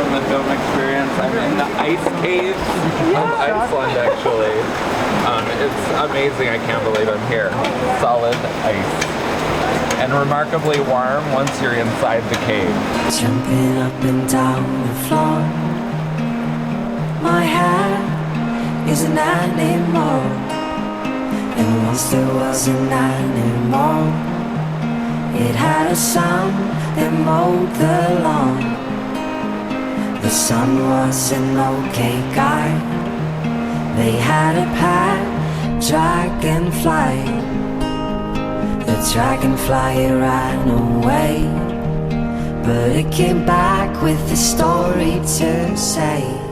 from the film experience. I'm in the ice cave of Iceland, actually. It's amazing. I can't believe I'm here. Solid ice. And remarkably warm once you're inside the cave. Jumping up and down the floor. My head is an animal, and once there was an animal. It had a son that mowed the lawn. The son was an okay guy. They had a pet dragonfly. The dragonfly ran away, but it came back with a story to say.